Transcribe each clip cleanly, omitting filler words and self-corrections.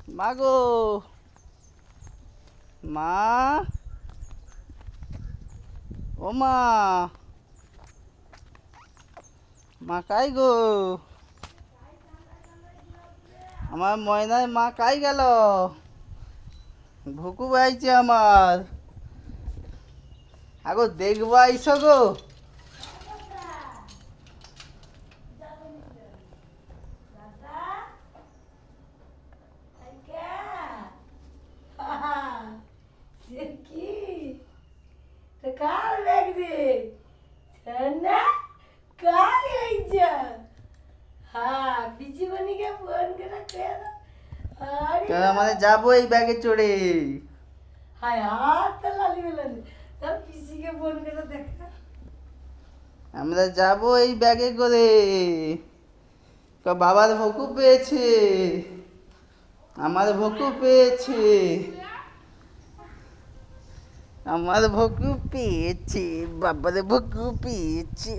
মা গো, মা, ও মা, মা কাই গো? আমার ময়নার মা কাই গেল? ভুকু বাইছে আমার। আগো দেখবো আইসো গো। মানে যাবো এই ব্যাগে চড়ে। আমরা যাবো এই ব্যাগে করে। বাবার ভুকু পেয়েছে, আমার ভুকু পেয়েছে, আমার ভুকু পেয়েছে, বাবার ভুকু পেয়েছে।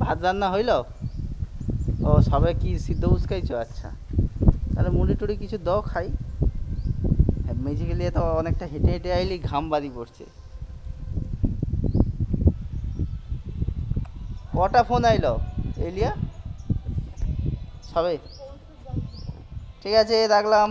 ভাত রান্না হইল? ও সবাই কি সিদ্ধ উস্কাইছো? আচ্ছা, তাহলে মুড়ি টুড়ি কিছু দাও খাই। মেজিকে নিয়ে তো অনেকটা হেঁটে হেঁটে আইলি, ঘাম বাড়ি পড়ছে। কটা ফোন আইলো এলিয়া? সবে? ঠিক আছে, রাখলাম।